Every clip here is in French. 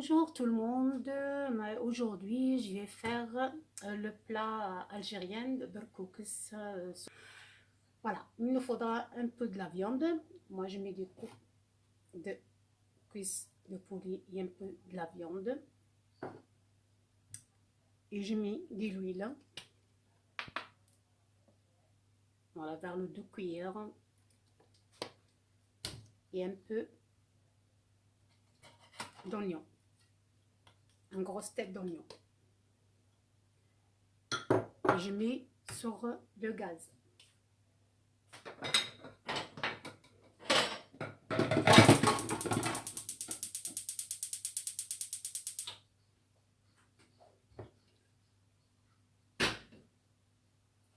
Bonjour tout le monde. Aujourd'hui, je vais faire le plat algérien de berkoukes. Voilà, il nous faudra un peu de la viande. Moi, je mets des coups de cuisses de poulet et un peu de la viande. Et je mets de l'huile. Voilà, vers le 2 cuillères. Et un peu d'oignon. Une grosse tête d'oignon. Et je mets sur le gaz.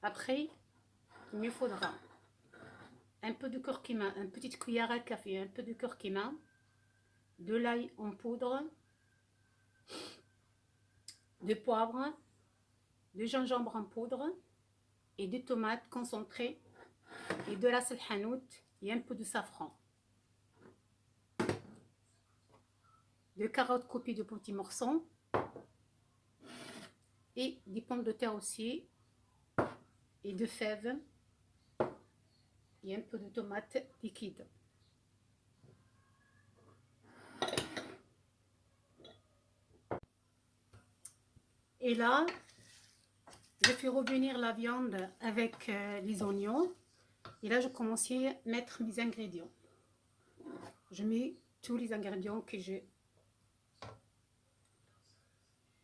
Après, il me faudra un peu de curcuma, une petite cuillère à café, un peu de curcuma, de l'ail en poudre, de poivre, de gingembre en poudre et des tomates concentrées et de la selhanout et un peu de safran. De carottes coupées de petits morceaux et des pommes de terre aussi et de fèves et un peu de tomates liquides. Et là, je fais revenir la viande avec les oignons. Et là, je commence à mettre mes ingrédients. Je mets tous les ingrédients que j'ai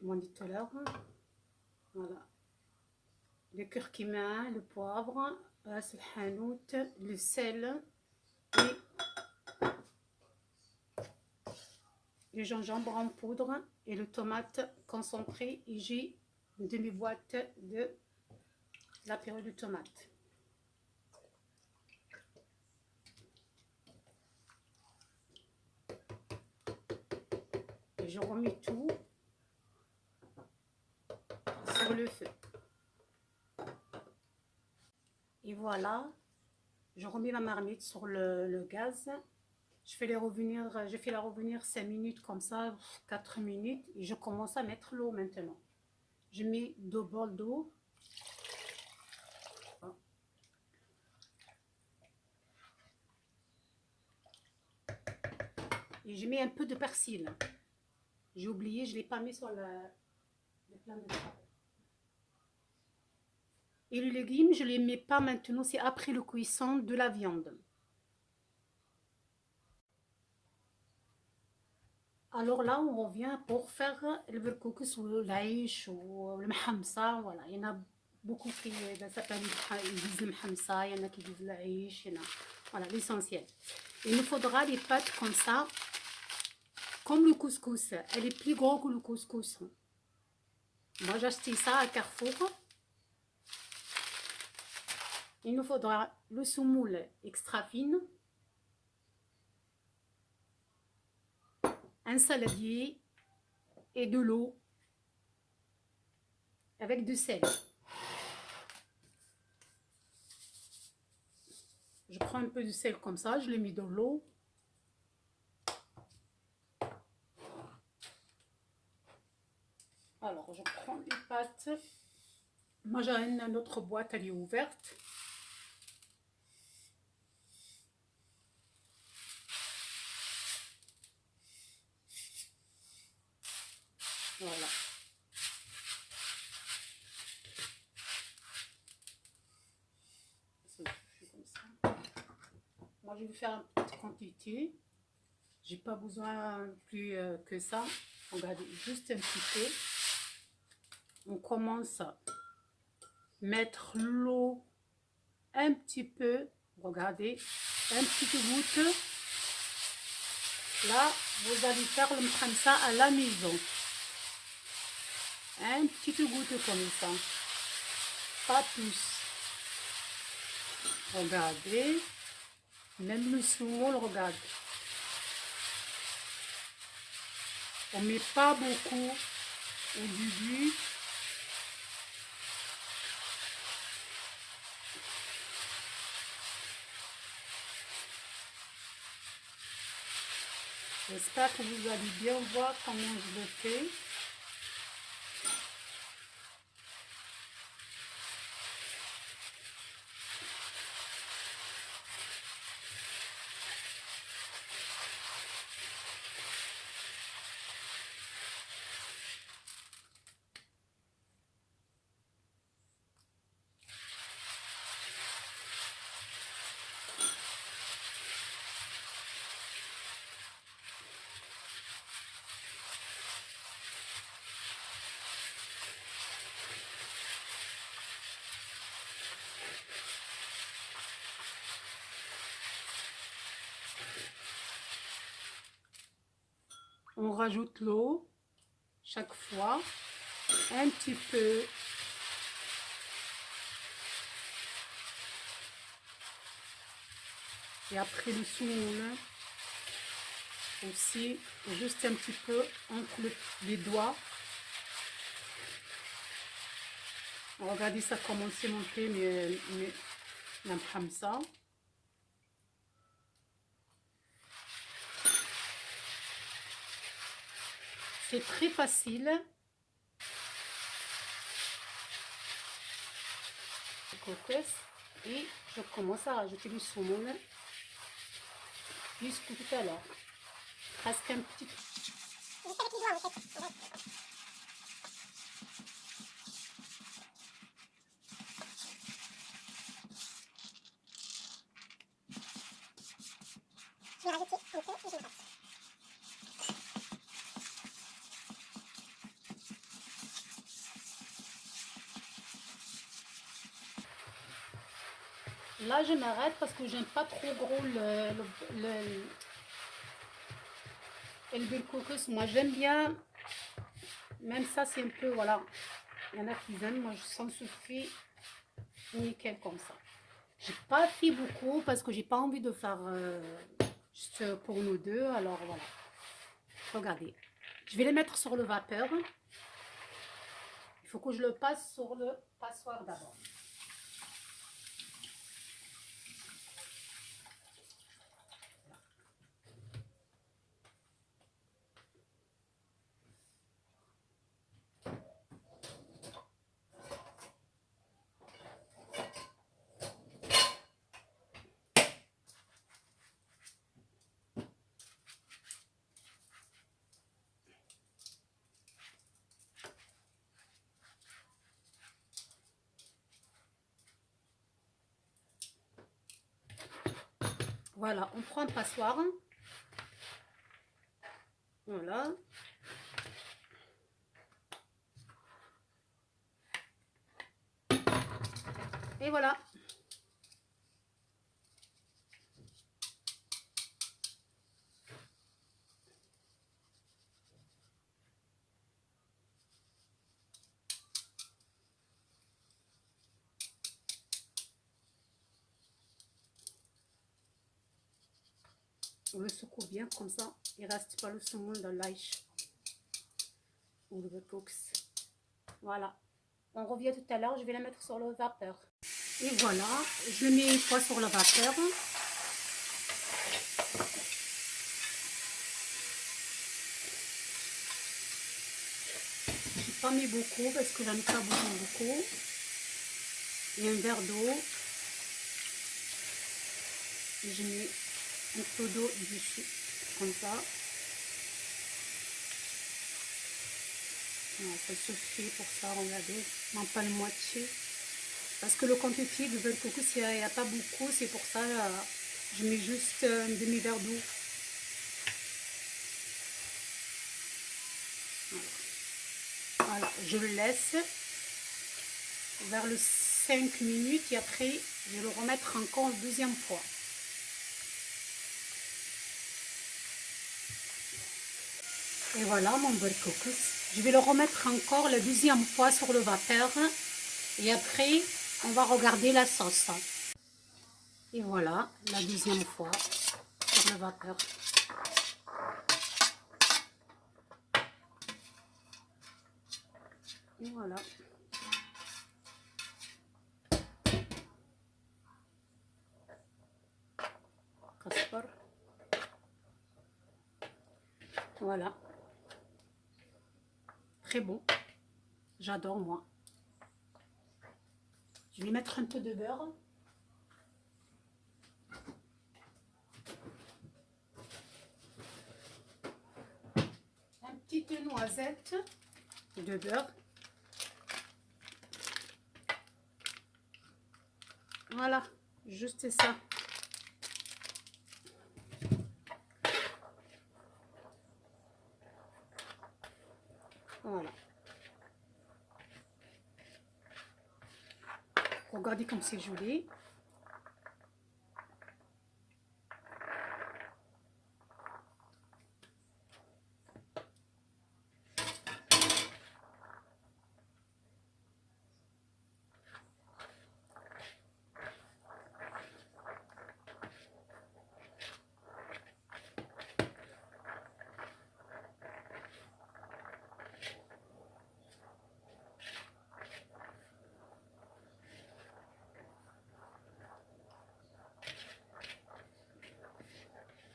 dit tout à l'heure. Voilà. Le curcuma, le poivre, la selhanout, le sel et le gingembre en poudre et le tomate concentré. Et j'ai une demi-boîte de la purée de tomate. Et je remets tout sur le feu. Et voilà, je remets ma marmite sur le gaz. Je fais la revenir 5 minutes comme ça, 4 minutes. Et je commence à mettre l'eau maintenant. Je mets 2 bols d'eau. Et je mets un peu de persil. J'ai oublié, je ne l'ai pas mis sur le plan de travail. Et les légumes, je ne les mets pas maintenant, c'est après le cuisson de la viande. Alors là, on revient pour faire le berkoukes ou l'aïch ou le mhamsa. Voilà, il y en a beaucoup qui disent le mhamsa, il y en a qui disent l'aïch. Voilà, l'essentiel. Il nous faudra des pâtes comme ça, comme le couscous. Elle est plus gros que le couscous. Moi, j'ai acheté ça à Carrefour. Il nous faudra le semoule extra fine, un saladier et de l'eau avec du sel. Je prends un peu de sel comme ça, je l'ai mis dans l'eau. Alors, je prends les pâtes. Moi, j'ai une autre boîte, elle est ouverte. Voilà. Comme ça. Moi, je vais faire une petite quantité. J'ai pas besoin plus que ça. Regardez, juste un petit peu. On commence à mettre l'eau un petit peu. Regardez, un petit goutte. Là, vous allez faire le mhamsa à la maison. Un petit goutte comme ça. Pas plus. Regardez. Même le semoule, regarde. On ne met pas beaucoup au début. J'espère que vous allez bien voir comment je le fais. On rajoute l'eau chaque fois, un petit peu. Et après le semoule aussi, juste un petit peu entre les doigts. Regardez, ça commence à monter, mais comme ça. C'est très facile. Et je commence à rajouter du saumon jusqu'à tout à l'heure. Presque un petit peu. Je vais rajouter un peu et je m'arrête. Là, je m'arrête parce que j'aime pas trop gros le bilkokus. Moi, j'aime bien, même ça, c'est un peu, voilà. Il y en a qui aiment, moi, ça me suffit nickel comme ça. J'ai pas fait beaucoup parce que j'ai pas envie de faire juste pour nous deux. Alors voilà. Regardez. Je vais les mettre sur le vapeur. Il faut que je le passe sur le passoire d'abord. Voilà, on prend un passoire. Voilà. Et voilà. On le secoue bien comme ça. Il ne reste pas le semoule dans l'ail. On le cox. Voilà. On revient tout à l'heure. Je vais la mettre sur le vapeur. Et voilà. Je mets une fois sur le vapeur. Je n'ai pas mis beaucoup parce que j'aime pas beaucoup. Et un verre d'eau. Je mets un peu d'eau dessus. Comme ça. Voilà, ça suffit pour ça, regardez, même pas le moitié. Parce que le quantité de bilkokus, il n'y a pas beaucoup, c'est pour ça je mets juste un demi-verre d'eau. Voilà. Voilà, je le laisse vers le 5 minutes et après je vais le remettre encore une deuxième fois. Et voilà mon bilkokus. Je vais le remettre encore la deuxième fois sur le vapeur et après on va regarder la sauce. Et voilà la deuxième fois sur le vapeur. Et voilà. Kaspar. Voilà. Très bon. J'adore, moi. Je vais mettre un peu de beurre. Une petite noisette de beurre. Voilà, juste ça. Voilà. Regardez comme c'est joli.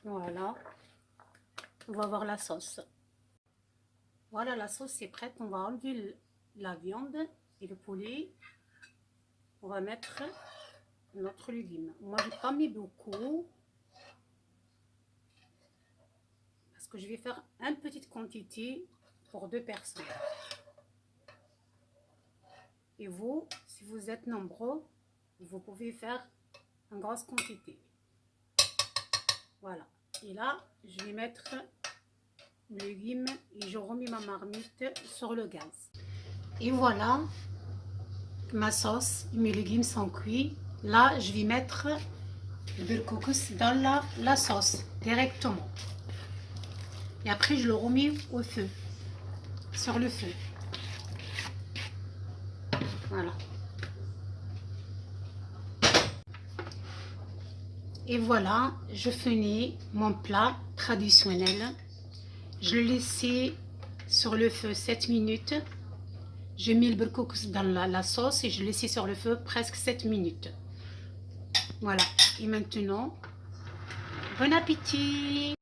Voilà. On va voir la sauce. Voilà, la sauce est prête. On va enlever la viande et le poulet. On va mettre notre légume. Moi, j'ai pas mis beaucoup. Parce que je vais faire une petite quantité pour 2 personnes. Et vous, si vous êtes nombreux, vous pouvez faire une grosse quantité. Voilà. Et là, je vais mettre le légume et je remets ma marmite sur le gaz. Et voilà, ma sauce et mes légumes sont cuits. Là, je vais mettre le beurre couscous dans la sauce directement. Et après, je le remets au feu, sur le feu. Voilà. Et voilà, je finis mon plat traditionnel. Je l'ai laissé sur le feu 7 minutes. J'ai mis le beurre couscous dans la sauce et je l'ai laissé sur le feu presque 7 minutes. Voilà. Et maintenant, bon appétit!